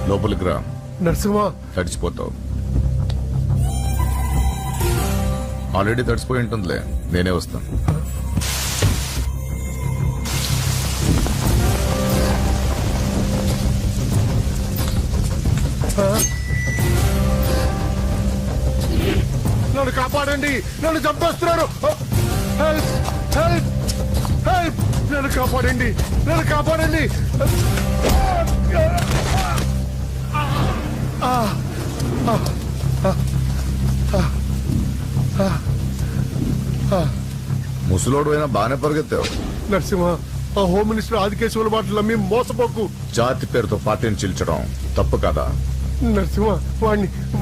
లోపలికి రా. నరసింహ తడిచిపోతావు. ఆల్రెడీ తడిచిపోయి ఉంటుందిలే, నేనే వస్తాను. నన్ను కాపాడండి, నన్ను చంపేస్తున్నారు. హెల్ప్ హెల్ప్ హెల్ప్, నన్ను కాపాడండి, నన్ను కాపాడండి. ముసలోడు అయినా బాగానే పరిగెత్తావు. నరసింహ, ఆ హోమ్ మినిస్టర్ ఆదికేశ్వర మాటలు నమ్మి మోసపోకు. జాతి పేరుతో పార్టీని చీల్చడం తప్పు కదా. నరసింహ,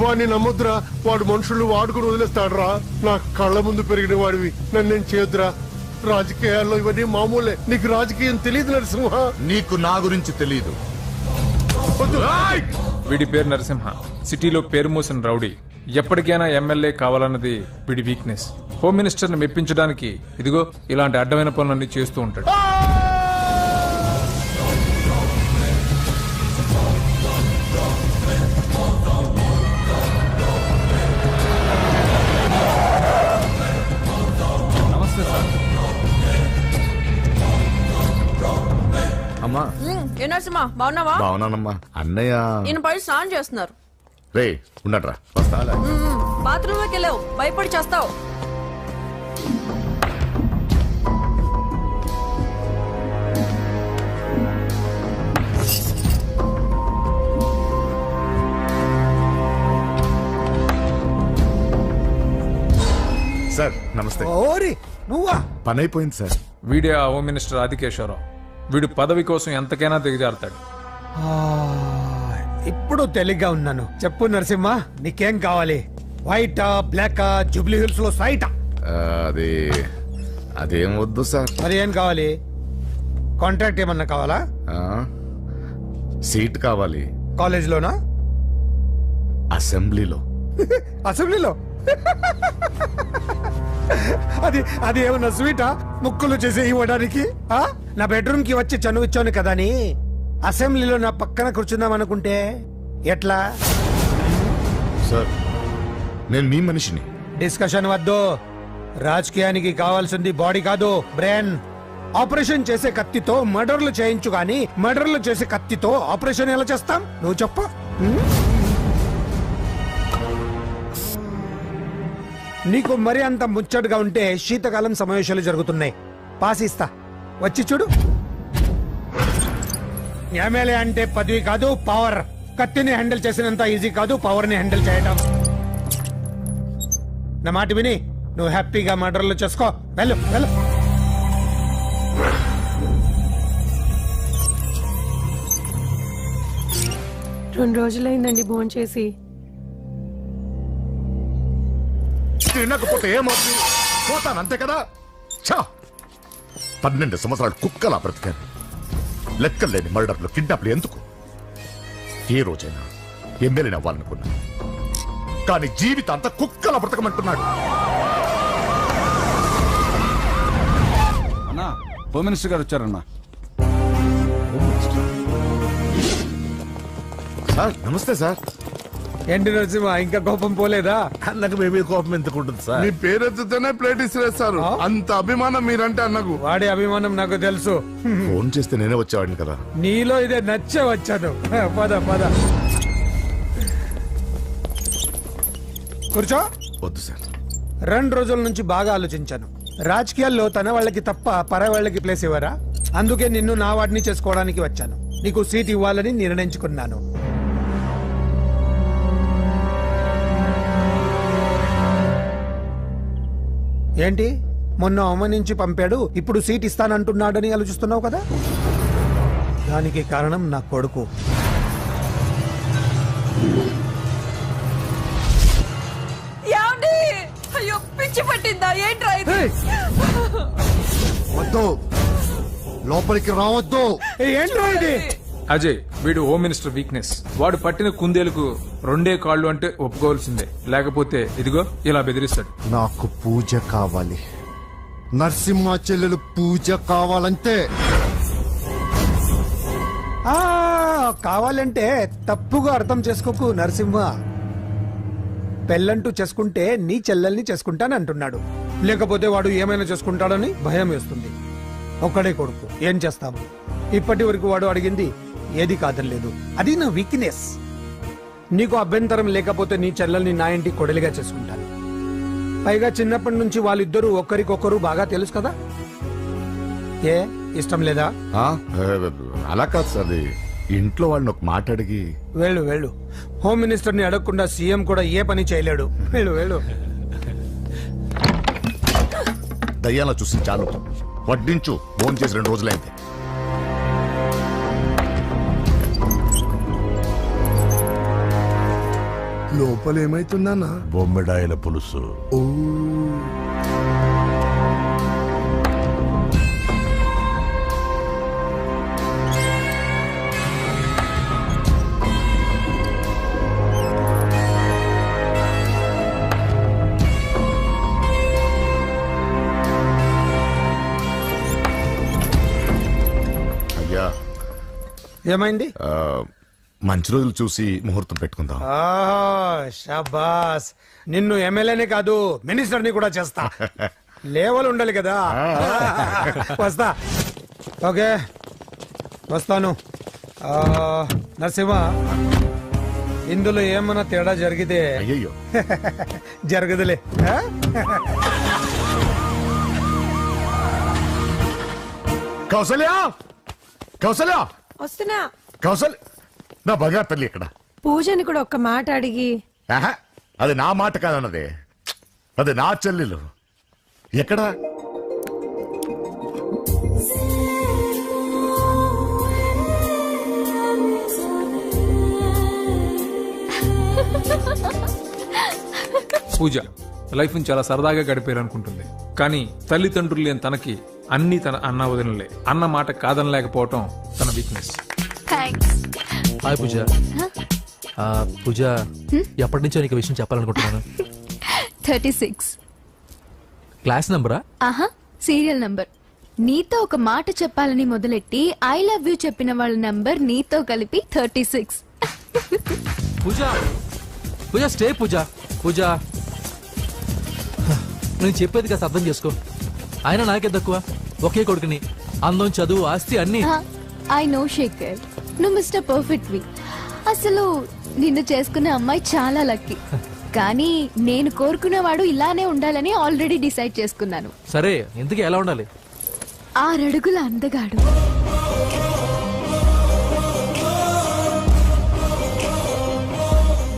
వాడిని నమ్మొద్దురా. వాడు మనుషులు వాడుకుని వదిలేస్తాడురా. నా కళ్ళ ముందు పెరిగిన వాడివి, నన్ను నేను చేయొద్దురా. రాజకీయాల్లో ఇవన్నీ మామూలే. నీకు రాజకీయం తెలియదు నరసింహ. నీకు నా గురించి తెలీదు. వీడి పేరు నరసింహ, సిటీలో పేరు మోసిన రౌడీ. ఎప్పటికైనా ఎమ్మెల్యే కావాలన్నది వీడి వీక్నెస్. హోమ్ మినిస్టర్ ని మెప్పించడానికి ఇదిగో ఇలాంటి అడ్డమైన పనులన్నీ చేస్తూ ఉంటాడు. నమస్తే సార్. అమ్మా. ఏ నరసింహ, బాగున్నావా? బాగున్నానమ్మా. అన్నయ్య ఈయన పై స్నానం చేస్తున్నారు. రే ఉండట్రా, వస్తా. బాత్రూమ్ లోకి వెళ్ళావు, భయపడి చేస్తావు. సార్ నమస్తే. ఓరి నువ్వా? పని అయిపోయింది సార్. వీడే ఆ హోమ్ మినిస్టర్ ఆదికేశ్వరరావు. వీడు పదవి కోసం ఎంతకైనా దిగజారుతాడు. ఇప్పుడు తెలిగ్గా ఉన్నాను. చెప్పు నరసింహ, నీకేం కావాలి? వైటా, బ్లాకా, జూబ్లీ హిల్స్ లో సైటా? అది అదేం వద్దు సార్. మరి ఏం కావాలి? కాంట్రాక్ట్ ఏమన్నా కావాలా? సీట్ కావాలి. కాలేజ్ లోనా? అసెంబ్లీలో. అసెంబ్లీలో? అది అది ఏమన్నా స్వీటా? ముక్కులు చేసి ఇవ్వడానికి? నా బెడ్రూమ్ కి వచ్చి చనువిచ్చాను కదా అని అసెంబ్లీలో నా పక్కన కూర్చుందాం అనుకుంటే ఎట్లా? సార్ నేను మీ మనిషిని. డిస్కషన్ వద్దు. రాజకీయానికి కావాల్సింది బాడీ కాదు, బ్రెయిన్. ఆపరేషన్ చేసే కత్తితో మర్డర్లు చేయించు గాని మర్డర్లు చేసే కత్తితో ఆపరేషన్ ఎలా చేస్తాం? నువ్వు చెప్పు. నీకు మరి అంత ముచ్చటగా ఉంటే శీతకాలం సమావేశాలు జరుగుతున్నాయి. పాస్ ఇస్తా, వచ్చి చూడు. ఎమ్మెల్యే అంటే పదవి కాదు, పవర్. కత్తిని హ్యాండిల్ చేసినంత ఈజీ కాదు పవర్ ని హ్యాండిల్ చేయడం. నా మాట విని నువ్వు హ్యాపీగా మర్డర్లు చేసుకో. వెళ్ళు వెళ్ళు. రెండు రోజులైందండి భోజనం చేసి. తినకపోతే ఏమవుతుంది? పోతాను అంతే కదా. 12 సంవత్సరాలు కుక్కలా బ్రతికాను. లెక్కలేని మర్డర్లు, కిడ్నాప్లు ఎందుకు? ఏ రోజైనా ఎమ్మెల్యేని అవ్వాలనుకున్నా, కానీ జీవితాంతా కుక్కలా బ్రతకమంటున్నాడు. అన్నా, హోమ్ మినిస్టర్ గారు వచ్చారన్నా. సార్ నమస్తే సార్. ఏంటి నరసింహ, ఇంకా కోపం పోలేదా? అన్నకు మేమే కోపం ఎందుకుంటుంది సార్? మీ పేరెత్తితేనే ప్లేట్ ఇసిరేస్తారు. అంత అభిమానం మీరంటే అన్నకు. వాడి అభిమానం నాకు తెలుసు. ఫోన్ చేస్తే నేనే వచ్చేవాడిని కదా. నీలో ఇదే నచ్చే వచ్చాను. పద పద కూర్చో. వద్దు సార్. 2 రోజుల నుంచి బాగా ఆలోచించాను. రాజకీయాల్లో తన వాళ్ళకి తప్ప పర వాళ్ళకి ప్లేస్ ఇవ్వరా? అందుకే నిన్ను నా వాడిని చేసుకోవడానికి వచ్చాను. నీకు సీట్ ఇవ్వాలని నిర్ణయించుకున్నాను. ఏంటి, మొన్న అవమానించి పంపాడు, ఇప్పుడు సీట్ ఇస్తానంటున్నాడని ఆలోచిస్తున్నావు కదా? దానికి కారణం నా కొడుకు. అయ్యో, పిచ్చి పట్టిందా ఏంట్రా ఇది? వద్దు, లోపలికి రావద్దు. ఏంట్రా ఇది? అజయ్, వీడు హోమ్ మినిస్టర్ వీక్నెస్. వాడు పట్టిన కుందేలకు 2 కాళ్ళు అంటే ఒప్పుకోవాల్సిందే, లేకపోతే ఇదిగో ఇలా బెదిరిస్తాడు. నాకు పూజ కావాలి. నరసింహ చెల్లెలు పూజ కావాలంటే కావాలంటే తప్పుగా అర్థం చేసుకోకు నరసింహ. పెళ్ళంటూ చేసుకుంటే నీ చెల్లెల్ని చేసుకుంటానంటున్నాడు. లేకపోతే వాడు ఏమైనా చేసుకుంటాడని భయం వేస్తుంది. ఒక్కడే కొడుకు, ఏం చేస్తాము? ఇప్పటి వరకు వాడు అడిగింది ఏది కాదనలేదు. అది నా వీక్నెస్. నీకు అభ్యంతరం లేకపోతే నీ చెల్లెల్ని నా ఇంటి కొడలిగా చేసుకుంటాను. పైగా చిన్నప్పటి నుంచి వాళ్ళిద్దరూ ఒకరికొకరు బాగా తెలుసు కదా. ఏ ఇష్టం లేదా? అలా కాదు సార్, అది ఇంట్లో వాళ్ళని ఒక మాట అడిగి. వెళ్ళు వెళ్ళు. హోమ్ మినిస్టర్ ని అడగకుండా సీఎం కూడా ఏ పని చేయలేడు. వెళ్ళు వెళ్ళు. దయ్యాలా చూసి చాలు, వడ్డించు. ఫోన్ చేసి 2 రోజులైంది. లోపల ఏమైతుందన్నా? బొమ్మిడాయల పులుసు. అయ్యా, ఏమైంది? మంచి రోజులు చూసి ముహూర్తం పెట్టుకుందాం. షాబాస్. నిన్ను ఎమ్మెల్యేనే కాదు మినిస్టర్ ని కూడా చేస్తా. లేవల్ ఉండాలి కదా. వస్తా. ఓకే వస్తాను. నరసింహ, ఇందులో ఏమన్నా తేడా జరిగితే అయ్యయ్యో జరగదులే. కౌసల్య, కౌసల్య, వస్తున్నా. కౌసల్య, నా బంగారు తల్లి ఇక్కడ. పూజని కూడా ఒక్క మాట అడిగి. ఆహా, అది నా మాట కాదన్నది, అది నా చెల్లెలు. ఎక్కడ? పూజ లైఫ్ చాలా సరదాగా గడిపేయాలనుకుంటుంది. కానీ తల్లిదండ్రులు లేని తనకి అన్ని తన అన్న వదినలే. అన్న మాట కాదనలేకపోవటం తన వీక్నెస్. హాయ్ పూజ. పూజ, ఎప్పటి నుంచో నీకు విషయం చెప్పాలనుకుంటున్నాను. 36 క్లాస్ నంబరా? ఆహా, సీరియల్ నంబర్. నీతో ఒక మాట చెప్పాలని మొదలెట్టి ఐ లవ్ యూ చెప్పిన వాళ్ళ నంబర్ నీతో కలిపి 36. పూజ, పూజ స్టే. పూజ, పూజ నేను చెప్పేది కాస్త అర్థం చేసుకో. ఆయన నాకే తక్కువ, ఒకే కొడుకుని. అందం, చదువు, ఆస్తి అన్ని. ఐ నో శేఖర్, నువ్వు మిస్టర్ పర్ఫెక్ట్ వి. అసలు నిన్ను చేసుకునే అమ్మాయి చాలా లక్కీ. కానీ నేను కోరుకునేవాడు ఇలానే ఉండాలని ఆల్రెడీ డిసైడ్ చేసుకున్నాను. సరే, ఇంతకీ ఎలా ఉండాలి? 6 అడుగుల అందగాడు,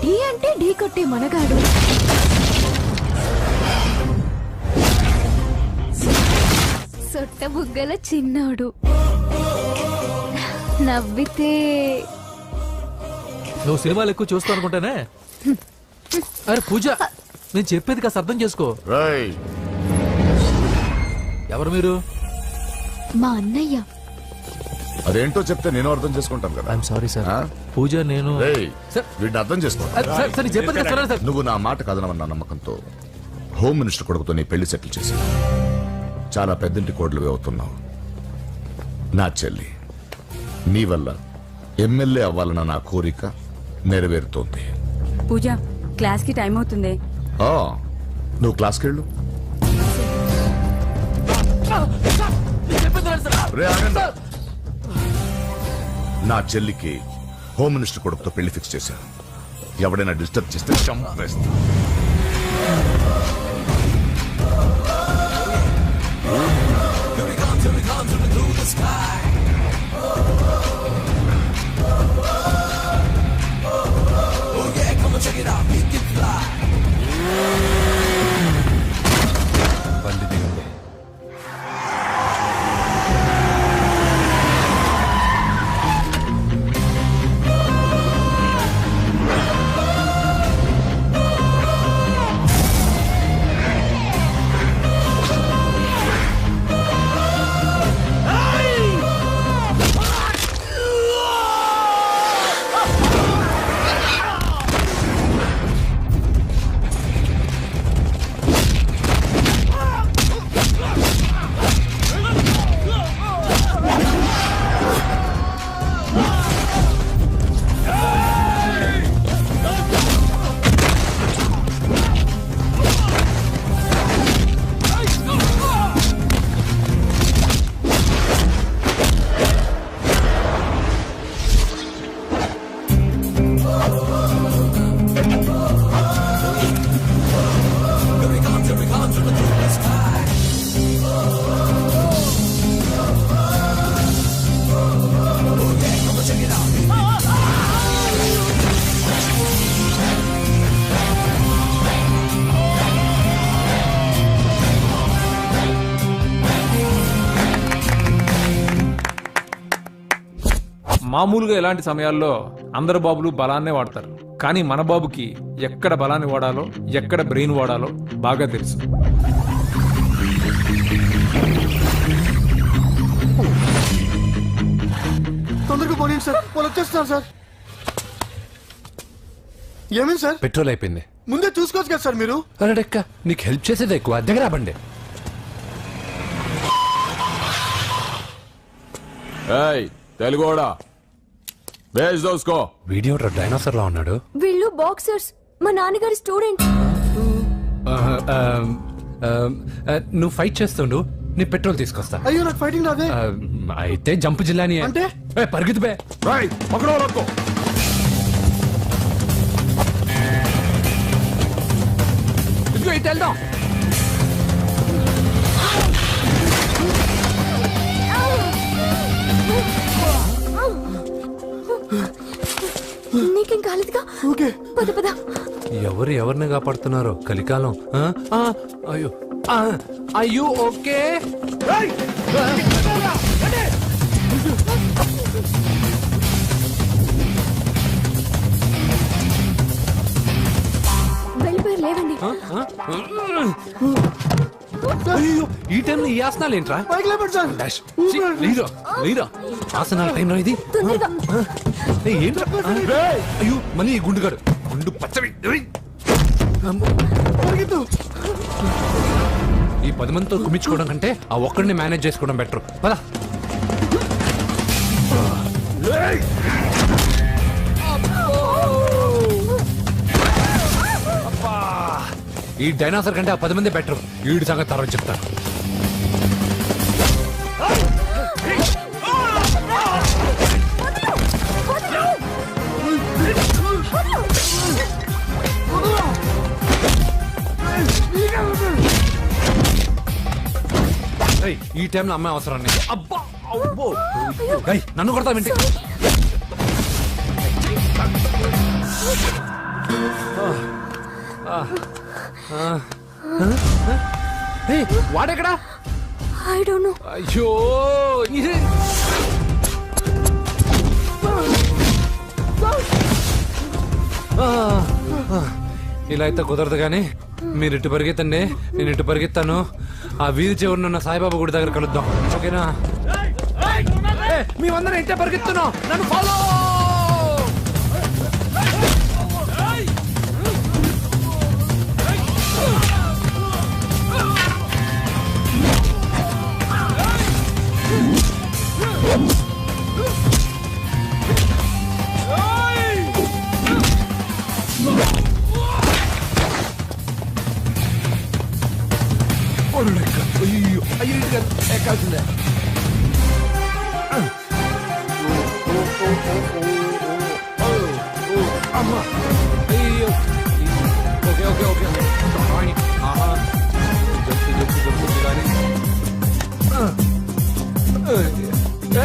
ఢీ అంటే ఢీ కొట్టే మనగాడు, సొట్ట బుగ్గల చిన్నోడు, నవ్వితే. నువ్వు సినిమాలు ఎక్కువ చూస్తావు అనుకుంటానే. అరే పూజ, నేను చెప్పేది కాస్త అర్థం చేసుకో. రేయ్, ఎవరు మీరు? మా అన్నయ్య. అదేంటో చెప్తే నేను అర్థం చేసుకుంటాను కదా. I'm sorry sir. ఆ? పూజ, నేను రేయ్, సార్, వీడిని అర్థం చేసుకో. సార్, సార్, నేను చెప్పేది కాస్త వినండి సార్. నువ్వు నా మాట కాదనవన్న నమ్మకంతో హోమ్ మినిస్టర్ కొడుకుతో నీ పెళ్లి సెటిల్ చేసి చాలా పెద్దింటి కోడలువి అవుతున్నావు. నా చెల్లి, నీ వల్ల ఎమ్మెల్యే అవ్వాలన్న నా కోరిక నెరవేరుతోంది. పూజ, క్లాస్ కి టైం అవుతుంది. ఆ, నువ్వు క్లాస్కి వెళ్ళు. రే, ఆగండి. నా చెల్లికి హోమ్ మినిస్టర్ కొడుకుతో పెళ్లి ఫిక్స్ చేశాను. ఎవడైనా డిస్టర్బ్ చేస్తే చంపేస్తా. మామూలుగా ఇలాంటి సమయాల్లో అందరు బాబులు బలాన్నే వాడతారు, కానీ మన బాబుకి ఎక్కడ బలాన్ని వాడాలో ఎక్కడ బ్రెయిన్ వాడాలో బాగా తెలుసు. తొందరగా పోనీ సార్, వాళ్ళు వచ్చేస్తున్నారు సార్. ఏమైంది సార్? పెట్రోల్ అయిపోయింది. ముందే చూసుకోవచ్చు కదా సార్ మీరు. అరెక్క నీకు హెల్ప్ చేసేది ఎక్కువ, దగ్గర బండి. తెలుగోడా బేస్ దోసుకో. వీడియో డైనోసార్ లా ఉన్నాడు. వీళ్ళు బాక్సర్స్, మా నాన్నగారి స్టూడెంట్. నువ్వు ఫైట్ చేస్తుండు, నీ పెట్రోల్ తీసుకొస్తా. అయ్యో నాకు ఫైటింగ్ రాదే. అయితే జంప్ జిల్లాని అంటే పరిగెత్తు బే. ఇదిగో ఇటు వెళ్దాం. నీకేం కాలేదుగా? ఓకే పద పద. ఎవరు ఎవరిని కాపాడుతున్నారో కలికాలం. అయ్యో అయ్యో ఓకే. వెళ్ళిపోయారు, లేవండి. అయ్యో ఈ టైంలో ఈ ఆసనాలు ఏంట్రా? పైకి లేపండి సార్. లేరా ఆసనాల టైంలో ఇది తొందరగా. ఏంట్రా? అయ్యో మళ్ళీ ఈ గుండుగాడు గుండు పచ్చవి. ఈ 10 మందితో కుమ్మించుకోవడం కంటే ఆ ఒక్కడిని మేనేజ్ చేసుకోవడం బెటర్. పదా ఈ డైనాసర్ కంటే ఆ 10 మంది బెటర్. వీడి సంగతి తర్వాత చెప్తాను. ఈ టైంలో అమ్మాయి అవసరం నీకు. అబ్బా అబ్బో నన్ను కొడతావేంటి? వాడెక్కడా? I don't know. అయ్యో ఇలా అయితే కుదరదు కానీ మీరు ఇటు పరిగెత్తండి, నేను ఇటు పరిగెత్తాను. ఆ వీధి చివరినున్న సాయిబాబా గుడి దగ్గర కలుద్దాం, ఓకేనా? మేమందరం ఇంటే పరిగెత్తున్నాం, నన్ను ఫాలో. అయ్యో అయ్యో ఎక్కాల్సిందే. అమ్మా అయ్యో. ఓకే ఓకే ఓకే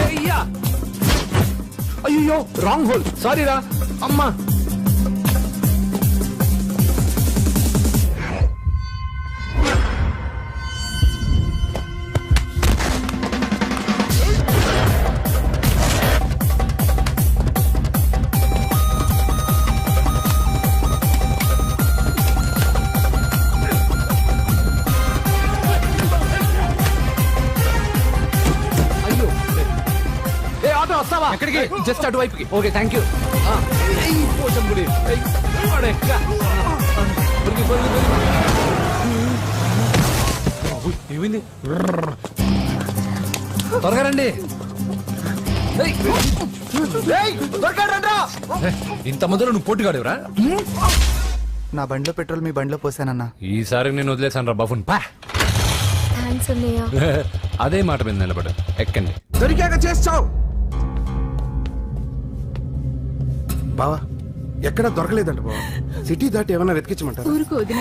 అయ్యా. అయ్యో రాంగ్ హోల్, సారీ రా అమ్మా. ఎక్కడికి? జస్ట్ అటువైపుకి. Okay thank you. పోచంపుడి ఏమైంది? త్వరగా రండి. ఇంత మందిలో నువ్వు పోటీగాడురా? నా బండిలో పెట్రోల్ మీ బండిలో పోసానన్నా. ఈసారి నేను వదిలేసాను రా బాబుని. థాంక్స్ అన్నయ్య. అదే మాట మీద నిలబడు. ఎక్కండి. దొరికాక చేస్తావు బావా. ఎక్కడ దొరకలేదంట బావా. సిటీ దాటి ఏమైనా వెతికించమంటారా? ఊరుకు వదిన.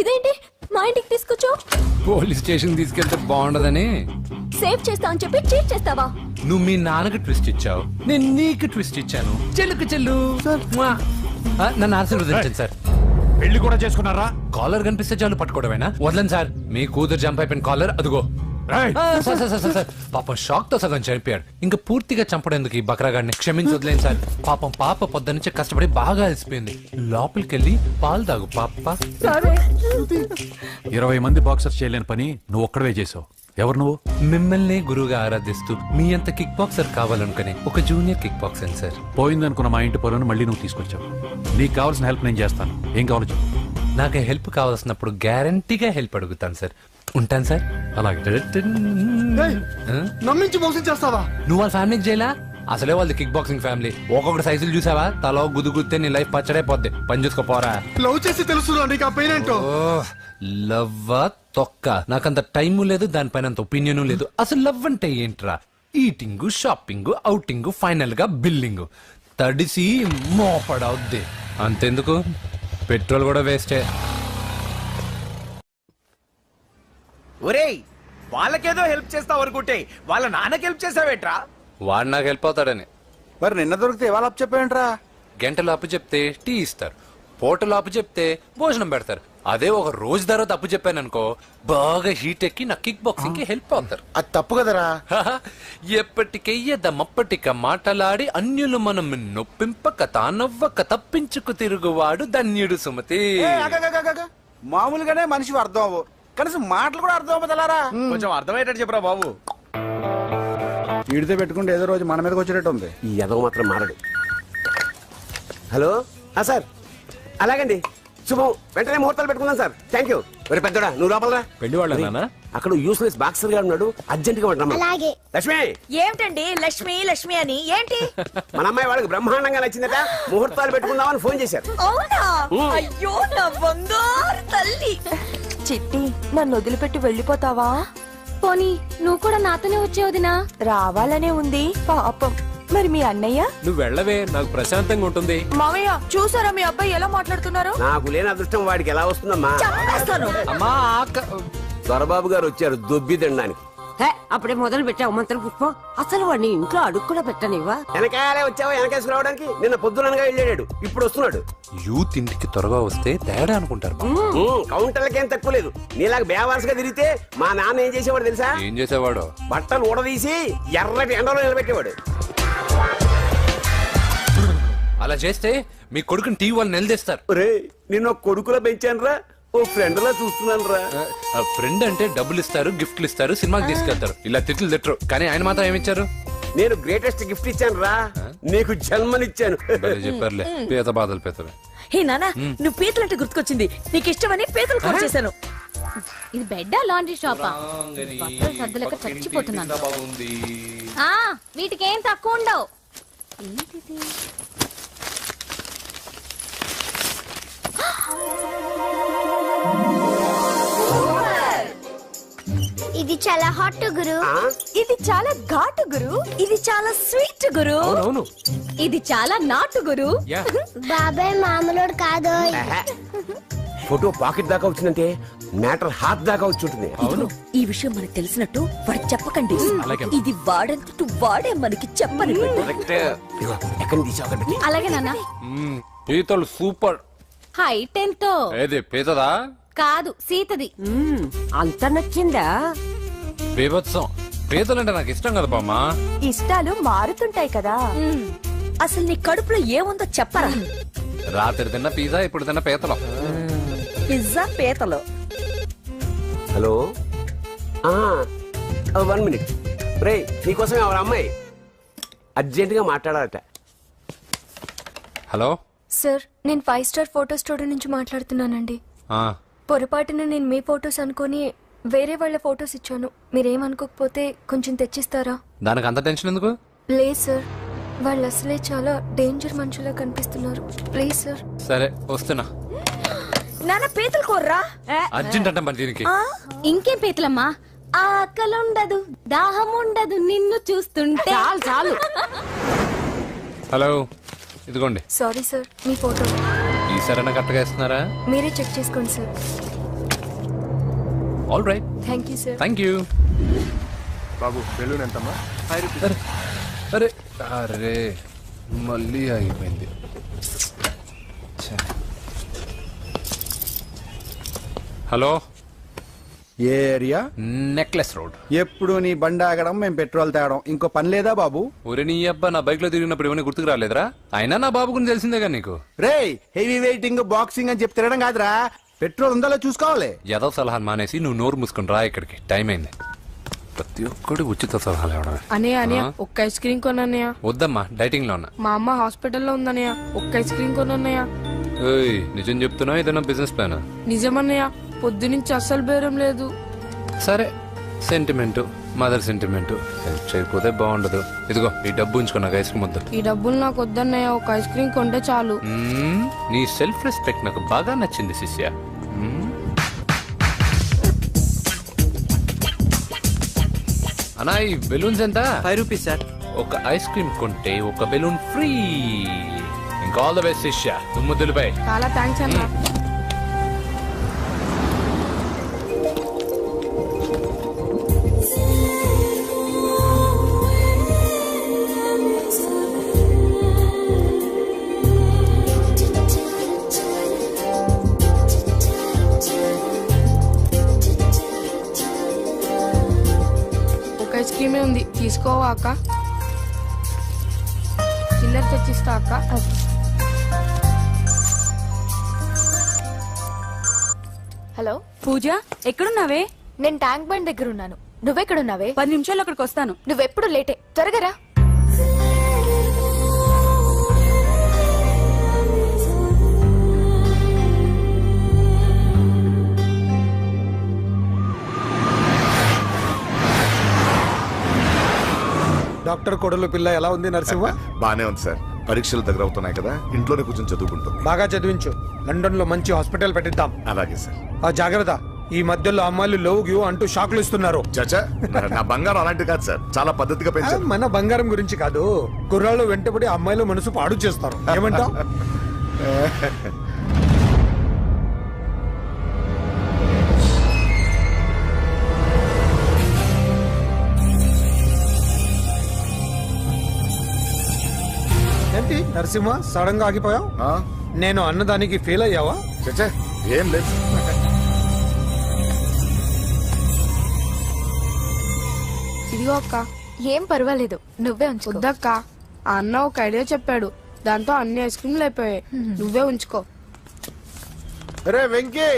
ఇదేంటి మా ఇంటికి తీసుకొచ్చావు? పోలీస్ స్టేషన్ తీసుకెళ్తే బాగుండదని. సేవ్ చేస్తా అని చెప్పి చీట్ చేస్తావా? నువ్వు మీ నాన్నకి ట్విస్ట్ ఇచ్చావు, నేను నీకు ట్విస్ట్ ఇచ్చాను. చెల్లుకు చెల్లు నన్ను ఆశీర్వదించండి సార్. పెళ్లి కూడా చేసుకున్నారా? కాలర్ కనిపిస్తే చాలు పట్టుకోవడమేనా? వదలండి సార్. మీ కూతురు జంప్ అయిపోయిన కాలర్ అదిగో. సార్ పాపం షాక్ తో సగం చనిపోయాడు. ఇంకా పూర్తిగా చంపడేందుకు ఈ బక్రాగాడిని క్షమించి వదిలేను సార్. పాపం పాప పొద్దు నుంచి కష్టపడి బాగా అలసిపోయింది. లోపలికెళ్ళి పాలు తాగు పాప. 20 మంది బాక్సర్స్ చేయలేని పని నువ్వు ఒక్కడవే చేసావు. ఎవరు నువ్వు? మిమ్మల్ని గురువుగా ఆరాధిస్తూ మీ అంత కిక్ బాక్సర్ కావాలనుకుని ఒక జూనియర్ కిక్ బాక్సర్ సార్. పోయిందనుకున్న మా ఇంటి పొలను మళ్ళీ నువ్వు తీసుకొచ్చావు. నీకు కావాల్సిన హెల్ప్ నేను చేస్తాను. ఏం కావాలో చెప్పు. నాకు హెల్ప్ కావాల్సినప్పుడు గ్యారంటీగా హెల్ప్ అడుగుతాను సార్. ఉంటాను సార్. అలాగే. నమ్మించి మోసం చేస్తావా? నువ్వు వాళ్ళ ఫ్యామిలీకి చేయలా? అసలే వాళ్ళది కిక్ బాక్సింగ్ ఫ్యామిలీ. ఒక్కొక్కటి సైజులు చూసావా? తలో గుద్దుగుద్దే నీ లైఫ్ పచ్చడైపోద్ది. పని చూసుకోపోరా. లవ్ చేసి తెలుసు నీకు ఆ పెయిన్ ఏంటో. లవ్వా తొక్క. నాకంత టైము లేదు, దానిపైన అంత ఒపీనియన్ లేదు. అసలు లవ్ అంటే ఏంట్రా? ఈటింగ్, షాపింగ్, ఔటింగ్, ఫైనల్ గా బిల్డింగ్. తడిసి మోపడవుద్ది. అంతెందుకు, పెట్రోల్ కూడా వేస్టే. ఒరేయ్, వాళ్ళకేదో హెల్ప్ చేస్తావు అనుకుంటే వాళ్ళ నాన్నకి హెల్ప్ చేసావేట్రా? వాడు నాకు హెల్ప్ అవుతాడని. మరి నిన్న దొరికితే ఇవాళ అప్పు చెప్పేంట్రా? గంటలు అప్పు చెప్తే టీ ఇస్తారు, పూటలు అప్పు చెప్తే భోజనం పెడతారు. అదే ఒక రోజు తర్వాత అప్పు చెప్పాను అనుకో, బాగా హీట్ ఎక్కి నా కిక్ బాక్సింగ్ కి హెల్ప్ అవుతారు. అది తప్పు కదరా. ఎప్పటికెయ్యదమప్పటిక మాటలాడి అన్యులు మనం నొప్పింపక తానవ్వక తప్పించుకు తిరుగువాడు ధన్యుడు సుమతి. మామూలుగానే మనిషి అర్థం అవ్వు, కనీసం మాటలు కూడా అర్థం అవ్వదలారా. కొంచెం అర్థమయ్యేటట్టు చెప్పరా బాబు. వీడితో పెట్టుకుంటే ఏదో రోజు మన మీదకి వచ్చేటట్టు ఉంది. ఈ ఎదవ మాత్రం మారడు. హలో సార్, అలాగండి, శుభం. వెంటనే ముహూర్తాలు పెట్టుకుందాం సార్. Thank you. మరి పెద్దడా నువ్వు లోపలరా. పెళ్లి వాళ్ళ అక్కడ యూస్లెస్ బాక్సర్ గా ఉన్నాడు, అర్జెంట్ గా ఉంటాం. లక్ష్మి. ఏమిటండి లక్ష్మి లక్ష్మి అని ఏంటి? మన అమ్మాయి వాళ్ళకి బ్రహ్మాండంగా నచ్చిందట, ముహూర్తాలు పెట్టుకుందామని ఫోన్ చేశారు. అవునా? అయ్యో నా బంగారు తల్లి. చిట్టి, నన్ను వదిలిపెట్టి వెళ్ళిపోతావా? పోనీ నువ్వు కూడా నాతోనే వచ్చేవదినా? రావాలనే ఉంది పాపం. మరి మీ అన్నయ్య? నువ్వు వెళ్ళవే, నాకు ప్రశాంతంగా ఉంటుంది. మామయ్య చూసారా మీ అబ్బాయి ఎలా మాట్లాడుతున్నారు? నాకు లేని అదృష్టం వాడికి ఎలా వస్తుందమ్మా? అమ్మా దొరబాబు గారు వచ్చారు దొబ్బి తినడానికి. అప్పుడే మొదలు పెట్టావు మంత్ర పుష్పం. అసలు వాడిని ఇంట్లో అడుగు కూడా పెట్టనివ్వా? వెనకాలే వచ్చావా? వెనకేసుకు రావడానికి నిన్న పొద్దుననగా వెళ్ళాడు, ఇప్పుడు వస్తున్నాడు. యూత్ ఇంటికి త్వరగా వస్తే తేడా అనుకుంటారు. కౌంటర్లకేం తక్కువ లేదు. నీలాగా బేవారసుగా తిరిగితే మా నాన్న ఏం చేసేవాడు తెలుసా? ఏం చేసేవాడు? బట్టలు ఊడదీసి ఎర్రటి ఎండలో నిలబెట్టేవాడు. అలా చేస్తే మీ కొడుకుని టీవీ వాళ్ళు నిలదీస్తారు. నిన్న కొడుకులో పెంచాను రా, ఓ ఫ్రెండ్ లా చూస్తున్నాను రా. ఫ్రెండ్ అంటే డబ్బులు ఇస్తారు, గిఫ్ట్లు ఇస్తారు, సినిమాకి తీసుకెళ్తారు. ఇలా తిట్లు తిట్టరు. కానీ ఆయన మాత్రం ఏమిచ్చారు? నేను గ్రేటెస్ట్ గిఫ్ట్ ఇచ్చాను రా, నీకు జన్మనిచ్చాను. చెప్పారులే, పీత బాధలు పీతలు. హే నాన్న, నువ్వు పీతలు అంటే గుర్తుకొచ్చింది. నీకు ఇష్టమని పీతలు కూడా చేశాను. ఇది బెడ్ లాండ్రీ షాపా? సర్దులేక చచ్చిపోతున్నాను. వీటికి ఏం తక్కువ ఉండవు. ఏంటిది? ఇది చాలా హాట్ గురు. ఇది చాలా ఘాటు గురు. ఇది చాలా స్వీట్ గురు. ఇది చాలా నాటు గురు. బాబాయ్ మామూలుడు కాదు. ఫోటో పాకెట్ దాకా వచ్చిందంటే మ్యాటర్ హాత్ దాకా వచ్చి ఉంటుంది. ఈ విషయం మనకు తెలిసినట్టు వాడికి చెప్పకండి. ఇది వాడంతట వాడే మనకి చెప్పని. ఎక్కడ తీసావు? అలాగే నాన్న. పీతలు సూపర్. హైట్ ఎంతో? ఏది పీతదా? కాదు, సీతది. అంత నచ్చిందా? బీభత్సం. పీతలంటే నాకు ఇష్టం కదా బామ్మ. ఇష్టాలు మారుతుంటాయి కదా. అసలు నీ కడుపులో ఏముందో చెప్పరా? రాత్రి తిన్న పిజ్జా, ఇప్పుడు తిన్న పీతలు. పిజ్జా పీతలు. Hello, 1 minute. రే, నీకోసం ఎవరు అమ్మాయి అర్జెంట్ గా మాట్లాడాలట. హలో సార్, నేను 5 స్టార్ ఫోటో స్టూడియో నుంచి మాట్లాడుతున్నానండి. పొరపాటున నేను మీ ఫొటోస్ అనుకుని వేరే వాళ్ళ ఫొటోస్ ఇచ్చాను. మీరేమనుకోకపోతే కొంచెం తెచ్చిస్తారా? దానికి అంత టెన్షన్ ఎందుకు? లేదు సార్, వాళ్ళు అసలే చాలా డేంజర్ మనుషులా కనిపిస్తున్నారు. Please sir. సరే వస్తున్నా. నాన్న పీతలు కోర్రా. అర్జెంట్ అంటే మరి దీనికి. ఇంకేం పీతలమ్మా? ఆకలి ఉండదు, దాహం ఉండదు నిన్ను చూస్తుంటే. చాలు. హలో, ఇదిగోండి. సారీ సార్, మీ ఫోటో. ఈసారైనా కరెక్ట్గా ఇస్తున్నారా? మీరే చెక్ చేసుకోండి sir. All right. Thank you sir. Thank you. Babu balloon ఎంతమ్మా? అరే అరే, మళ్ళీ ఆగిపోయింది. హలో, ఏ ఏరియా? Necklace road. ఎప్పుడు నీ బండి ఆగడం మేము పెట్రోల్ తేవడం ఇంకో పని లేదా బాబు? ఒరే నీ అబ్బా, నా బైక్ లో తిరిగినప్పుడు ఏమైనా గుర్తుకు రాలేదురా? అయినా నా బాబు గురించి తెలిసిందేగా నీకు. రే హెవీ వెయిటింగ్ బాక్సింగ్ అని చెప్పి తిరగడం కాదురా, పెట్రోల్ ఉందో చూసుకోవాలి. ఏదో సలహాలు మానేసి నువ్వు నోరు మూసుకుని రా, ఇక్కడికి టైం అయింది. ప్రతి ఒక్కడు ఉచిత సలహాలు ఇవ్వడం. అన్నయ్య ఒక్క ఐస్ క్రీమ్ కొనన్నయ్య. వద్దమ్మా, డైటింగ్ లో ఉన్నా. మా అమ్మ హాస్పిటల్లో ఉందన్నయ్య, ఒక్క ఐస్ క్రీమ్ కొనన్నయ్య. నిజం చెప్తున్నా, ఏదైనా బిజినెస్ ప్లాన్? నిజమన్నయ్య, పొద్దునుంచి అస్సలు బేరం లేదు. సరే, సెంటిమెంట్, మదర్ సెంటిమెంట్, హెల్ప్ చేయకపోతే బాగుండదు. ఇదిగో ఈ డబ్బు ఉంచుకో, నాకు ఐస్ క్రీమ్ వద్దు. ఈ డబ్బులు నాకు వద్దన్నయ్య, ఒక ఐస్ క్రీమ్ కొంటే చాలు. నీ సెల్ఫ్ రెస్పెక్ట్ నాకు బాగా నచ్చింది శిష్య. అన్నా ఈ బెలూన్స్ ఎంత? 5 రూపీస్ సార్. ఒక ఐస్ క్రీమ్ కొంటే ఒక బెలూన్ ఫ్రీ. ఇంకా ఆల్ ద బెస్ట్ శిష్య, తుమ్ము దులిపై. చాలా థ్యాంక్స్ అన్న. ఐస్ క్రీమే ఉంది, తీసుకోవా అక్క? చిల్లర తెచ్చిస్తా అక్క. హలో పూజ, ఎక్కడున్నావే? నేను ట్యాంక్ బండ్ దగ్గర ఉన్నాను. నువ్వెక్కడున్నావే? 10 నిమిషాలు అక్కడికి వస్తాను. నువ్వెప్పుడు లేటే, త్వరగా రా. డాక్టర్ కొడలు పిల్ల ఎలా ఉంది నరసింహ? బానే ఉంది సార్. పరీక్షలు దగ్గర అవుతున్నాయి కదా, ఇంట్లోనే కూర్చొని చదువుకుంటుంది. బాగా చదివించు. లండన్ లో మంచి హాస్పిటల్ పెట్టిద్దాం. అలాగే సార్. ఆ జాగ్రత్త, ఈ మధ్యలో అమ్మాయిలు లవ్ గివ్ అంటూ షాక్లు ఇస్తున్నారు. చచ్చా, నా బంగారం అలాంటి కాదు సార్, చాలా పద్ధతిగా పెంచారు. మన బంగారం గురించి కాదు, కుర్రాళ్ళు వెంటబడి అమ్మాయిలు మనసు పాడు చేస్తారు. ఏమంటావ్? ఏంటి నరసింహ, సడన్ గా ఆగిపోయావు? నేను అన్నదానికి ఫెయిల్ అయ్యావా? చచ్చా, ఏం లేదు. ఇదిగో అక్క. ఏం పర్వాలేదు, నువ్వే ఉంచుకో. వద్దక్క, ఆ అన్న ఒక ఐడియా చెప్పాడు, దాంతో అన్ని ఐస్ క్రీమ్లు అయిపోయాయి. నువ్వే ఉంచుకో. రే వెంకీ,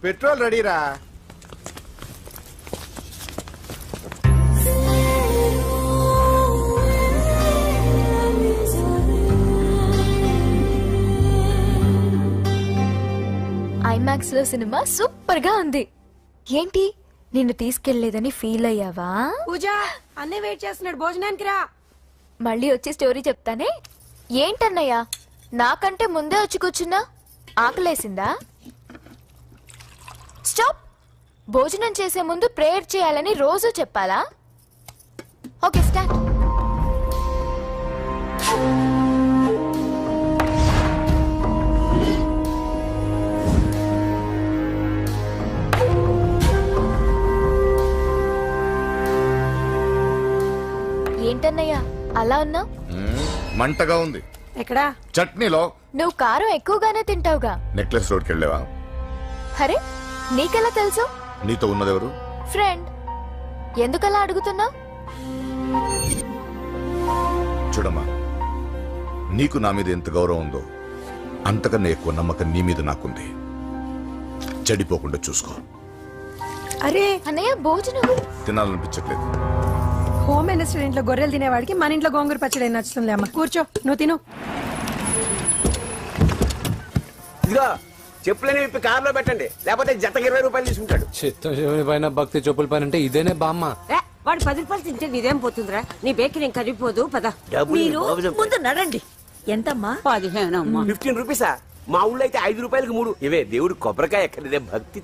పెట్రోల్ రెడీరా? ఐమాక్స్ లో సినిమా సూపర్ గా ఉంది. ఏంటి, నిన్ను తీసుకెళ్లేదని ఫీల్ అయ్యావా? పూజ, అన్నీ వెయిట్ చేస్తున్నాడు, భోజనానికి రా. మళ్ళీ వచ్చి స్టోరీ చెప్తానే. ఏంటన్నయ్యా, నాకంటే ముందే వచ్చి కూర్చున్నా? ఆకలేసిందా? స్టాప్. భోజనం చేసే ముందు ప్రేయర్ చేయాలని రోజు చెప్పాలా? Okay, start. ఏంటన్నయ్యా అలా ఉన్నావు? మంటగా ఉంది. ఎక్కడా? చట్నీలో. నువ్వు కారం ఎక్కువగానే తింటావుగా. నెక్లెస్ రోడ్కి వెళ్ళావా? అరే, నీకెలా తెలుసు? నీతో ఉన్నదెవరు? ఫ్రెండ్. ఎందుకలా అడుగుతున్నావు? చూడమ్మా, నీకు నా మీద ఎంత గౌరవం ఉందో అంతకన్నా ఎక్కువ నమ్మకం నీ మీద నాకుంది. చెడిపోకుండా చూసుకో. అరే అన్నయ్య, భోజనం తినాలనిపించట్లేదు. హోమ్ మినిస్టర్ ఇంట్లో గొర్రెలు తినేవాడికి మన ఇంట్లో గోంగూర పచ్చడి నచ్చుతుంది. అమ్మ కూర్చో, నువ్వు తిను. ఇదిగో చెప్పులని విప్పి కారులో పెట్టండి, లేకపోతే జతకి 20 రూపాయలు తీసుకుంటాడు. చిత్తం పైన భక్తి చెప్పుల పైన అంటే ఇదేనే బామ్మ. వాడు 10 రూపాయలు తింటే నీదేం పోతుందిరా? నీ బేకి నేను కరిగిపోదు. పద. మీరు ముందు నడండి. ఎంతమ్మా? 15 అమ్మా. 15 రూపీసా? మా ఊళ్ళో అయితే 5 రూపాయలకి 3. ఇవే దేవుడు కొబ్బరికాయ ఎక్కడిదే భక్తి.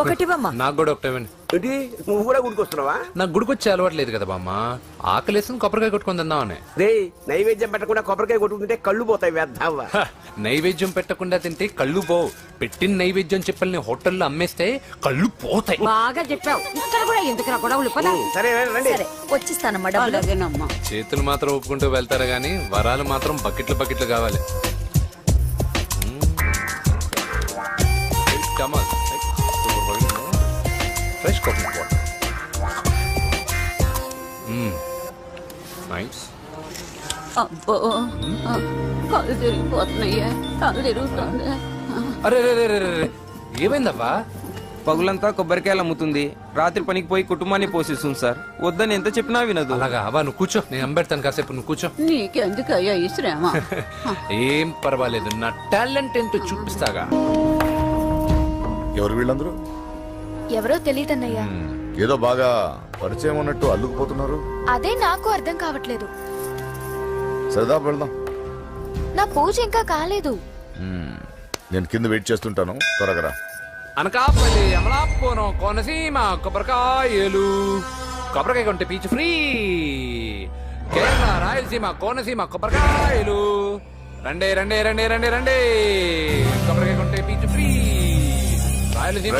ఒకటివమ్మా. నాకు కూడా ఒకటేమండి. ఏంటి, నువ్వు కూడా గుడికొస్తున్నావా? నాకు గుడికొచ్చే అలవాటు లేదు కదా బామ్మ. ఆకలేసుకుని కొబ్బరికాయ కొట్టుకొని తిందామని. రే, నైవేద్యం పెట్టకుండా కొబ్బరికాయ కొట్టుకుంటే కళ్ళు పోతాయి, వ్యర్థావా. నైవేద్యం పెట్టకుండా తింటే కళ్ళు పోవు. పెట్టిన నైవేద్యం చెప్పల్ని హోటల్లో అమ్మేస్తే కళ్ళు పోతాయి. బాగా చెప్పావు. ఇక్కడ కూడా ఎందుకురా గొడవలు? పద. సరే రండి. వచ్చిస్తానమ్మా డబ్బులు. చేతులు మాత్రం ఒప్పుకుంటూ వెళ్తారు గాని వరాలు మాత్రం బకెట్లు బకెట్లు కావాలి. Fresh coconut water. నైస్. అబ్బో కళ్ళు తిరిగిపోతున్నాయ్యా, కళ్ళు తిరుగుతుంది. అరే రే రే రే రే, ఏమైందబ్బా? పగులంతా కొబ్బరికాయలు అమ్ముతుంది, రాత్రి పనికి పోయి కుటుంబాన్ని పోషిస్తుంది సార్. వద్దని ఎంత చెప్పినా వినదు. అలాగా అబ్బా, నువ్వు కూర్చో, నేను అంబెడతాను కాసేపు, నువ్వు కూర్చో. నీకెందుకయ్యా ఈ శ్రమ? ఏం పర్వాలేదు, నా టాలెంట్ ఏంటో చూపిస్తాగా. ఎవరు వీళ్ళందరూ? ఎవరో తెలియదన్నయ్యా. ఏదో బాగా పరిచయం ఉన్నట్టు అల్లుకుపోతున్నారు. అదే నాకు అర్థం కావట్లేదు. సరదా వెళ్దాం. నా పూజ ఇంకా కాలేదు. నేను కింద వెయిట్ చేస్తుంటాను, త్వరగా రా. అనకాపల్లి, అమలాపురం, కోనసీమ కొబ్బరికాయలు. కొబ్బరికాయ కొంటే పీచు ఫ్రీ. కేరళ, రాయలసీమ, కోనసీమ కొబ్బరికాయలు. రండి రండి రండి రండి రండి, కొబ్బరికాయ కొంటే పీచు ఫ్రీ. రాయలసీమ.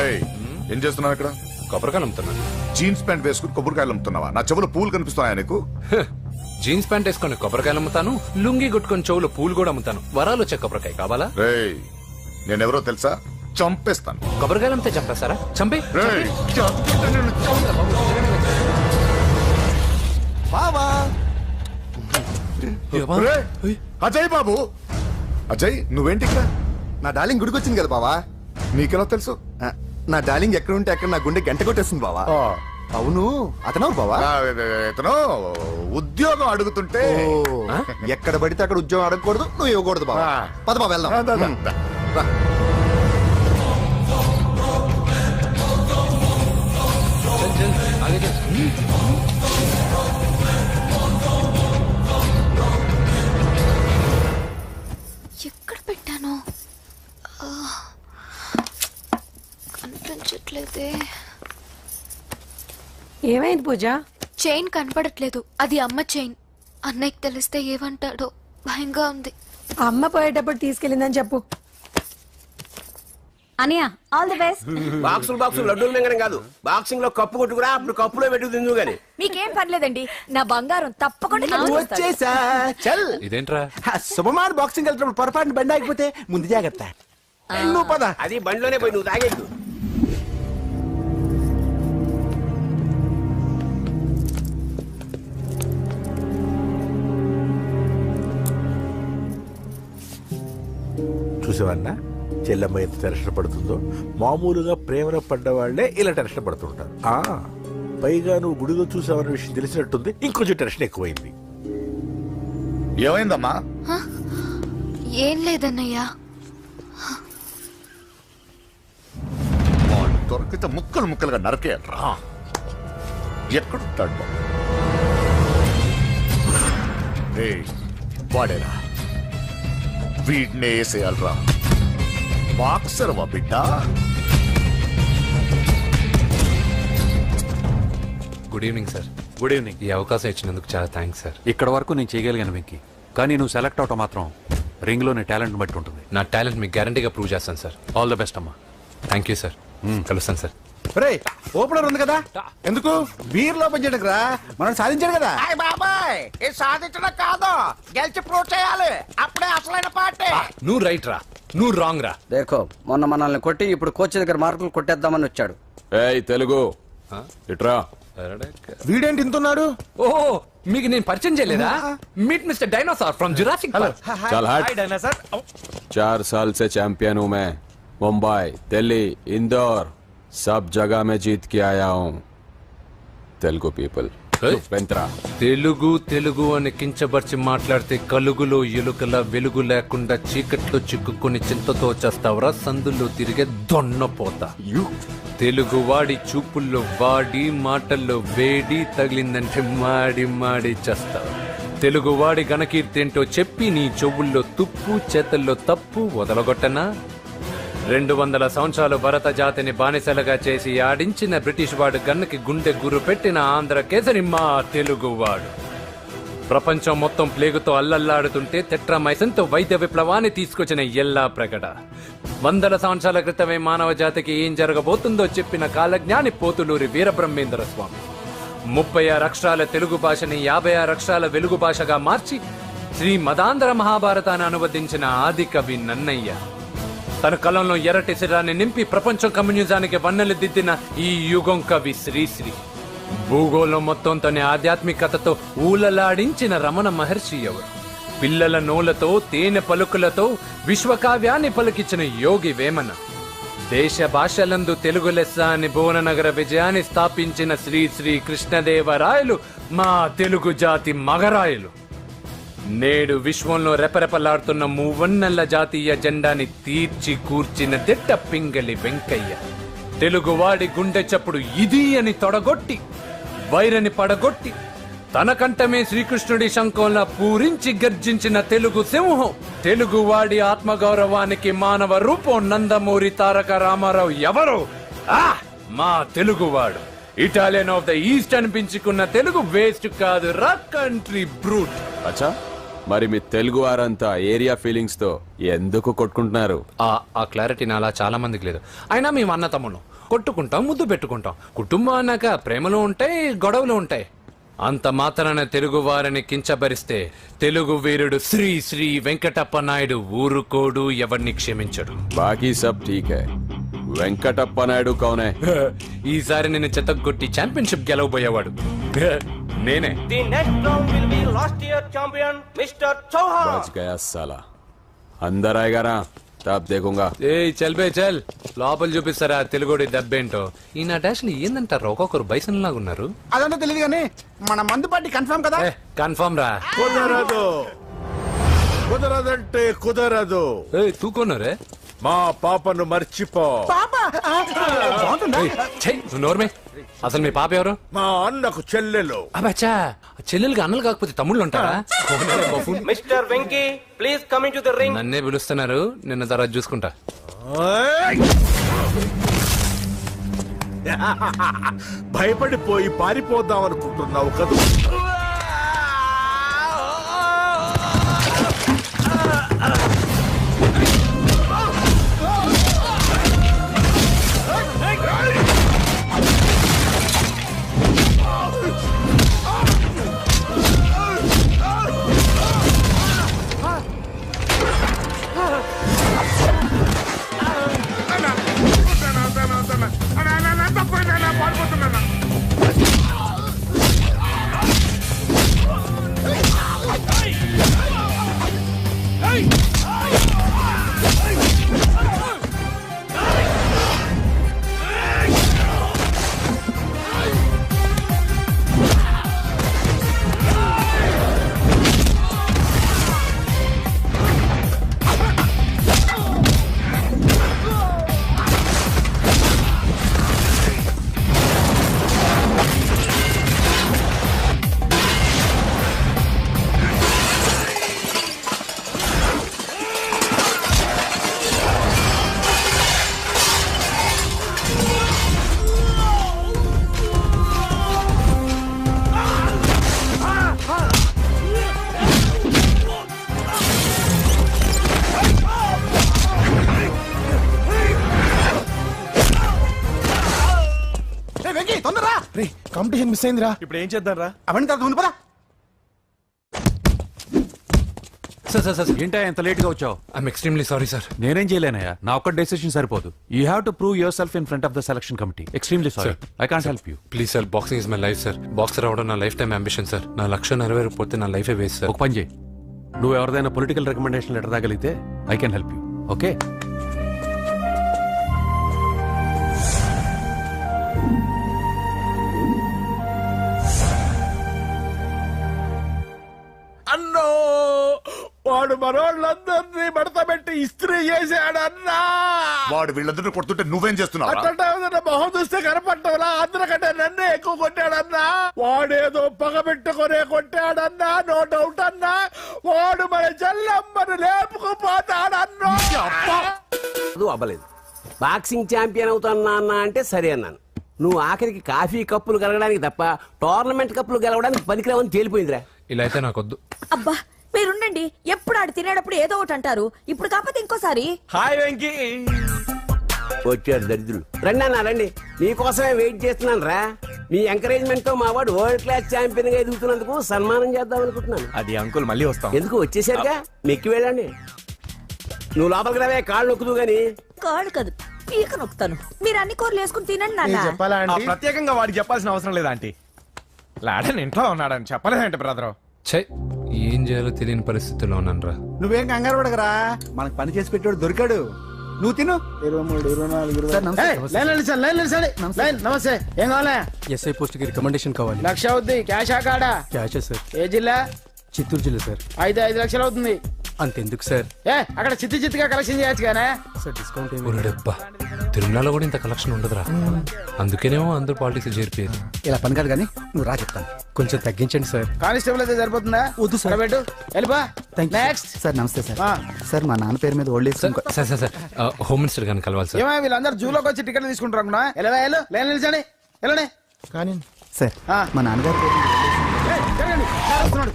ఏం చేస్తున్నావు ఇక్కడ? కొబ్బరికాయలు అమ్ముతున్నాను. జీన్స్ ప్యాంట్ వేసుకుని కొబ్బరికాయలు అమ్ముతున్నావా? నా చెవులు పూలు కనిపిస్తున్నాయా నీకు? జీన్స్ ప్యాంట్ వేసుకొని కొబ్బరికాయలు అమ్ముతాను, లుంగి కొట్టుకొని చెవులు పూలు కూడా అమ్ముతాను. వరాలు వచ్చే కొబ్బరికాయ కావాలా? నేనెవరో తెలుసా? చంపేస్తాను. కొబ్బరికాయలు అమ్మితే చంపేస్తారా? చంపే. అజయ్ బాబు, అజయ్ నువ్వేంటి ఇక్కడ? నా డార్లింగ్ గుడికి వచ్చింది కదా బావా. నీకెలా తెలుసు? నా డార్లింగ్ ఎక్కడ ఉంటే అక్కడ నా గుండె గంట కొట్టేస్తుంది బావా. అవును, అతను బావా? ఇతను ఉద్యోగం అడుగుతుంటే. ఎక్కడ పడితే అక్కడ ఉద్యోగం అడగకూడదు, నువ్వు ఇవ్వకూడదు బావా. పద బావ వెళ్దాం. ఎక్కడ పెట్టాను? కనిపించట్లేదే. ఏమైంది పూజ? చైన్ కనపడట్లేదు. అది అమ్మ చైన్. అన్నయ్యకి తెలిస్తే ఏమంటాడో భయంగా ఉంది. అమ్మ పోయేటప్పుడు తీసుకెళ్ళిందని చెప్పు. అనియా, ఆల్ ది బెస్ట్. బాక్సులు లడ్డూలు మింగడం కాదు, బాక్సింగ్ లో కప్పు కొట్టుకురా, అప్పుడు కప్పులో పెట్టు తిందు గాని. మీకేం పర్లేదండి, నా బంగారం తప్పకుండా వచ్చేసా. చల్. ఇదేంట్రా? శుభమాన్ బాక్సింగ్ వెళ్తున్నప్పుడు పొరపాటున బండి ఆగిపోతే ముందు జాగ్రత్త. నువ్వు పద. అది బండిలోనే పోయి నువ్వు తాగేద్దు. చూసేవన్నా చెల్లమ్మ ఎంత టెన్షన్ పడుతుందో. మామూలుగా ప్రేమలో పడ్డవాళ్లే ఇలా టెన్షన్ పడుతుంటారు. పైగా నువ్వు గుడిలో చూసావన్న విషయం తెలిసినట్టుంది, ఇంకొంచెం టెన్షన్ ఎక్కువైంది. ఏమైందమ్మా? ఏం లేదన్నయ్యా. దొరికితే ముక్కలు ముక్కలుగా నరకేయరా. ఎక్కడుంటాడు? వాడేరా, వీడినే వేసేయాలరా. బాక్సర్ వా బిడ్డ. Good evening sir. Good evening. ఈ అవకాశం ఇచ్చినందుకు చాలా థ్యాంక్స్ సార్. ఇక్కడ వరకు నేను చేయగలిగాను వెంకీ, కానీ నువ్వు సెలెక్ట్ అవటం మాత్రం రింగ్ లో నీ టాలెంట్ బట్టి ఉంటుంది. నా టాలెంట్ మీకు గ్యారంటీగా ప్రూవ్ చేస్తాను సార్. ఆల్ ద బెస్ట్ అమ్మా. Thank you sir. కలుస్తాను సార్. ఓపెనర్ ఉంది కదా, ఎందుకు బీర్ లోపం చేయడానికి రా. మనం సాధించాడు కదా. బాబాయ్, ఇది సాధించడం కాదు, గెలిచి ప్రూవ్ చేయాలి. అప్పుడే అసలైన పార్టీ. నువ్వు రైట్ రా, నువ్వు రాంగ్ రా. దేఖో, మొన్న మనల్ని కొట్టి ఇప్పుడు కోచ్ దగ్గర మార్కులు కొట్టేద్దామని వచ్చాడు. ఏయ్ తెలుగు ఇట్రా. వీడేంటి ఇంతున్నాడు? ఓహో, మీకు నేను పరిచయం చేయలేదా? Meet mister dinosaur from Jurassic park. चल हट। 4 साल से चैंपियन हूँ मैं। मुंबई, दिल्ली, इंदौर, सब जगह में जीत के आया हूँ। तेलुगु पीपल తెలుగు తెలుగు అని కించబర్చి మాట్లాడితే కలుగులో ఎలుకల వెలుగు లేకుండా చీకట్లో చిక్కుకుని చింతతో చేస్తావరా, సందుల్లో తిరిగే దొన్నపోతా. తెలుగు వాడి చూపుల్లో వాడి మాటల్లో వేడి తగిలిందంటే మాడి మాడి చేస్తావు. తెలుగు వాడి ఘనకీర్తి ఏంటో చెప్పి నీ చెవుల్లో తుప్పు చేతల్లో తప్పు వదలగొట్టనా? 200 సంవత్సరాలు భరత జాతిని బానిసలుగా చేసి ఆడించిన బ్రిటిష్ వాడు గన్నకి గుండె గురు పెట్టిన ఆంధ్ర కేసరి మా తెలుగువాడు. ప్రపంచం మొత్తం ప్లేగుతో అల్లల్లాడుతుంటే టెట్రామైసిన్తో వైద్య విప్లవాన్ని తీసుకొచ్చిన ఎల్లా ప్రగడ. 100 సంవత్సరాల క్రితమే మానవ జాతికి ఏం జరగబోతుందో చెప్పిన కాలజ్ఞాని పోతులూరి వీరబ్రహ్మేంద్ర స్వామి. 36 అక్షరాల తెలుగు భాషని 56 అక్షరాల వెలుగు భాషగా మార్చి శ్రీ మదాంధ్ర మహాభారతాన్ని అనువదించిన ఆది కవి నన్నయ్య. తన కలంలో ఎర్రటి శిరాన్ని నింపి ప్రపంచం కమ్యూనిజానికి వన్నెలు దిద్దిన ఈ యుగం కవి శ్రీశ్రీ. భూగోళం మొత్తం తన ఆధ్యాత్మికతతో ఊలలాడించిన రమణ మహర్షి ఎవరు? పిల్లల నోలతో తేనె పలుకులతో విశ్వకావ్యాన్ని పలికించిన యోగి వేమన. దేశ భాషలందు తెలుగు లెస్స అని భువననగర విజయాన్ని స్థాపించిన శ్రీ శ్రీ కృష్ణదేవరాయలు మా తెలుగు జాతి మగరాయలు. నేడు విశ్వంలో రెపరెపలాడుతున్న మూవన్నెల జాతీయ జెండాని తీర్చి కూర్చిన దిట్ట పింగళి వెంకయ్య. తెలుగువాడి గుండె చప్పుడు ఇది అని తొడగొట్టి వైరని పడగొట్టి తన కంఠమే శ్రీకృష్ణుడి శంఖంలా పూరించి గర్జించిన తెలుగు సింహం. తెలుగువాడి ఆత్మగౌరవానికి మానవ రూపం నందమూరి తారక రామారావు ఎవరు? మా తెలుగువాడు. ఇటాలియన్ ఆఫ్ ద ఈస్ట్ అనిపించుకున్న తెలుగు వేస్ట్ కాదు రా కంట్రీ బ్రూట్. అచ్చా, మరి మీ తెలుగు వారంతా ఏరియా ఫీలింగ్స్ తో ఎందుకు కొట్టుకుంటున్నారు? ఆ క్లారిటీ నాలా చాలా మందికి లేదు. అయినా మేము అన్న తమ్మును కొట్టుకుంటాం, ముద్దు పెట్టుకుంటాం. కుటుంబం అన్నాక ప్రేమలు ఉంటాయి, గొడవలు ఉంటాయి. అంత మాత్రాన తెలుగు వారిని కించబరిస్తే తెలుగు వీరుడు శ్రీ శ్రీ వెంకటప్ప నాయుడు ఊరుకోడు, ఎవరిని క్షమించడు. బాకీ సబ్ ఠీక్ హై. వెంకటప్ప నాయుడు కౌనే? ఈసారి నేను చెత్తగొట్టి ఛాంపియన్షిప్ గెలవబోయేవాడు నేనే. The next round will be last year champion Mr. Chauhan. बच गया साला. अंदर आएगा ना तब देखूंगा. ఏ చల్ బే చల్, లోపల చూపిస్తారా తెలుగుడి దెబ్బేంటో. ఈ నా డాష్ ఏందంటారు, ఒక్కొక్కరు బైసన్ లాగా ఉన్నారు. అదంతా తెలియదు కానీ మన మందు పార్టీ కన్ఫర్మ్ కదా? కన్ఫర్మ్ రా. కుదరదు, కుదరదంటే కుదరదు. తూకున్నారే మా పాపను మర్చిపో. నోర్మే, అసలు మీ పాప ఎవరు? మా అన్నకు చెల్లెలు. అబ్బచ్చా, చెల్లెలుగా అన్నలు కాకపోతే తమ్ముళ్ళు ఉంటారా? Mr. Venki, please come into the ring. నన్నే పిలుస్తున్నారు, నిన్న తర్వాత చూసుకుంటా. భయపడిపోయి పారిపోదాం అనుకుంటున్నావు కదా? కాంపిటీషన్ మిస్ అయిందిరా. ఇప్పుడు ఏం చేద్దాం రా? అవన్నీ తర్వాత ముందు పదా. సార్ ఏంటా ఎంత లేట్ గా వచ్చావు? I'm extremely sorry sir. నేనేం చేయలేనయ్యా, నా ఒక్క డెసిషన్ సరిపోదు. You have to prove your self in front of the selection committee. Extremely sorry, I can't help you. Please sir, boxing is my life sir. Boxer అవడం నా life time ambition sir. నా లక్ష్యం నెరవేరకపోతే నా లైఫే waste sir. ఒక పని చేయి, నువ్వు ఎవరిదైనా పొలిటికల్ రికమెండేషన్ లెటర్ రాగలిగితే I can help you. Okay? అన్నో, వాడు మనోళ్ళందరినీ మడత పెట్టి ఇస్త్రీ చేశాడన్నా. వాడు వీళ్ళందరూ కొడుతుంటే నువ్వేం చేస్తున్నావు? అట్లా మొహం చూస్తే కనపడ్డావులా? అందరికంటే నన్నే ఎక్కువ కొట్టాడన్నా. వాడేదో పగ పెట్టుకునే కొట్టాడన్నా, నో డౌట్ అన్నా. వాడు మన జల్లమ్మను లేపుకుపోతాడన్నా. అవ్వలేదు. బాక్సింగ్ ఛాంపియన్ అవుతున్నా అన్నా అంటే సరే అన్నాను. నువ్వు ఆఖరికి కాఫీ కప్పులు గెలవడానికి తప్ప టోర్నమెంట్ కప్పులు గెలవడానికి పనికిరావని తేలిపోయిందిరా. ఇలా అయితే నాకొద్దు. అబ్బా మీరుండండి, ఎప్పుడు ఆడు తినేటప్పుడు ఏదో ఒకటి అంటారు. ఇప్పుడు కాకపోతే ఇంకోసారి. హాయ్ వెంకీ. వచ్చారు దరిద్రులు. రండి అన్న రండి, మీకోసమే వెయిట్ చేస్తున్నాను రా. మీ ఎంకరేజ్మెంట్ తో మా వాడు వరల్డ్ క్లాస్ ఛాంపియన్ గా ఎదుగుతున్నందుకు సన్మానం చేద్దాం అనుకుంటున్నాను. అది అంకుల్ మళ్ళీ వస్తాం. ఎందుకు వచ్చేసరిగా మెక్కి వెళ్ళండి. నువ్వు లోపలికి రావే, కాళ్ళు నొక్కుదు గాని. కాళ్ళు కాదు పీక నొక్కుతాను. మీరు అన్ని కూరలు వేసుకుని తినండి నాన్న. చెప్పాలా ఆంటీ? ప్రత్యేకంగా వాడికి చెప్పాల్సిన అవసరం లేదా ఆంటీ? లాడన్ ఇంట్లో ఉన్నాడని చెప్పలేదంటే బ్రదరు. ఛై, ఏం చేయాలో తెలియని పరిస్థితుల్లో ఉన్నాను రా. నువ్వేం కంగారు పడకరా, మనకు పని చేసి పెట్టాడు దొరికాడు. నువ్వు తిను. 23, 24 నమస్తే. ఏం కావాలా? ఎస్ఐ పోస్ట్ కి రికమెండేషన్ కావాలి. 1,00,000 అవుద్ది. క్యాషా కాడా? Cash sir. ఏ జిల్లా? చిత్తూరు జిల్లా సార్. 5 లక్షలు అవుతుంది. అంతెందుకు సార్? అక్కడ చిత్తుగా కలెక్షన్ చేయొచ్చు కానీ సార్ డిస్కౌంట్ ఒరేడబ్బా, తిరుమలలో కూడా ఇంత కలెక్షన్ ఉండదురా. అందుకేనేమో అందరూ పాలిటిక్స్ చేరిపోయారు. ఇలా పని కాదు కానీ నువ్వు రా చెప్తాను. కొంచెం తగ్గించండి సార్. కానిస్టేబుల్ అయితే సరిపోతుందా? వద్దు సార్. పెట్టు వెళ్ళిపా. నెక్స్ట్. సార్ నమస్తే సార్. సార్ మా నాన్న పేరు మీద old age sir sir sir home minister గారిని కలవాలి సార్. ఏమో వీళ్ళందరూ జూలోకి వచ్చి టికెట్లు తీసుకుంటారు అనుకున్నా. ఎలా లైన్ నిలిచండి. వెళ్ళండి. కానీ సార్ మా నాన్నగారి పేరు మీద జరగండి. వస్తున్నాడు.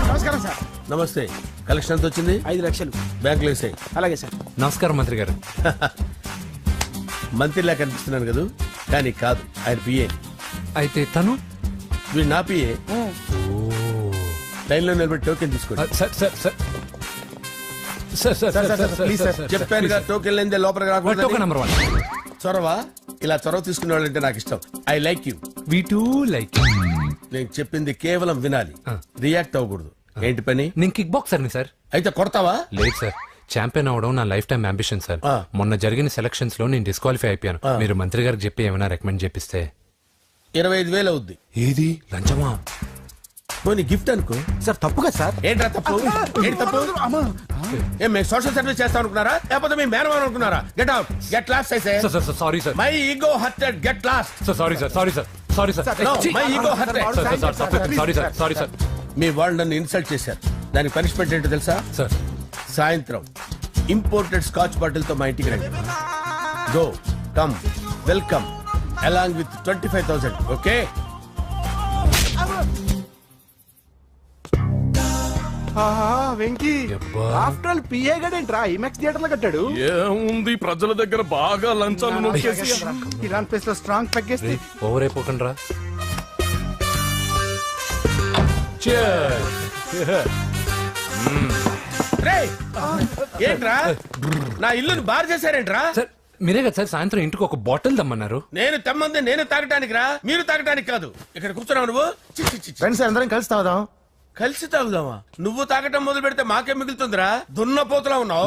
నమస్కారం సార్. నమస్తే. కలెక్షన్ ఎంత వచ్చింది? 5 లక్షలు. బ్యాంకులో వేసాయి. అలాగే సార్. నమస్కారం మంత్రి గారు. మంత్రిలా కనిపిస్తున్నాను కదా, కానీ కాదు, ఆయన పిఏ. అయితే తను వీడు నా పిఏ. లైన్ లో నిలబెట్టి టోకెన్ తీసుకోండి. Sir sir sir sir sir sir please sir, చెప్పాను కదా టోకెన్ లేనిదే లోపలికి రాకూడదు. Token number 1. చొరవ, ఇలా చొరవ తీసుకునే వాళ్ళంటే నాకు ఇష్టం. I like you. We two like. నేను చెప్పింది కేవలం వినాలి, రియాక్ట్ అవ్వకూడదు. ఏంటి పని? నేను కిక్ బాక్సర్ని సార్. అయితే కొడతావా? లేదు సార్, ఛాంపియన్ అవడం నా లైఫ్ టైం అంబిషన్ సార్. మొన్న జరిగిన సెలక్షన్స్ లో నేను డిస్క్వాలిఫై అయిపోయాను. మీరు మంత్రి గారికి చెప్పి ఏమైనా రికమెండ్ చేపిస్తే. 25,000 అవుద్ది. ఏది లంచమా? పోనీ గిఫ్ట్ అనుకో. సార్ తప్పుగా సార్. ఏంట్రా తప్పు? ఏంటి తప్పు? ఏం మేము సోషల్ సర్వీస్ చేస్తాం అనుకున్నారా, లేకపోతే మీ మేనమాన్ అనుకున్నారా? Get out, get lost. అయితే sorry sir, my ego hurted, get lost. Sorry sir, sorry sir, sorry sir, my ego hurted. Sorry sir, sorry sir. మీ వాళ్ళు నన్ను ఇన్సల్ట్ చేశారు. దానికి పనిష్మెంట్ ఏంటో తెలుసా? సార్ సాయంత్రం ఇంపోర్టెడ్ స్కాచ్ బాటిల్ తో మా ఇంటికి రండి. Go come welcome along with 25,000. Okay? Venky after all PA గడేంట్రా ఇమెక్స్ థియేటర్ లో కట్టాడు. ఏముంది, ప్రజల దగ్గర బాగా లంచాలు నొక్కేసి ఇరాన్ ప్లేస్ లో స్ట్రాంగ్ తగ్గేస్తే ఓవర్ అయిపోకండి రా. ఏంట్రా నా ఇల్లుని బార్ చేశారేంట్రా? సార్ మీరే కదా సార్ సాయంత్రం ఇంటికి ఒక బాటిల్ దమ్మన్నారు. నేను తెమ్మంది నేను తాగటానికి రా, మీరు తాగటానికి కాదు. ఇక్కడ కూర్చున్నావు నువ్వు. ఫ్రెండ్స్ అందరం కలిసి తాగుదాం. కలిసి తాగుదామా? నువ్వు తాగటం మొదలు పెడితే మాకేం మిగులుతుందిరా? దున్నపోతులా ఉన్నావు.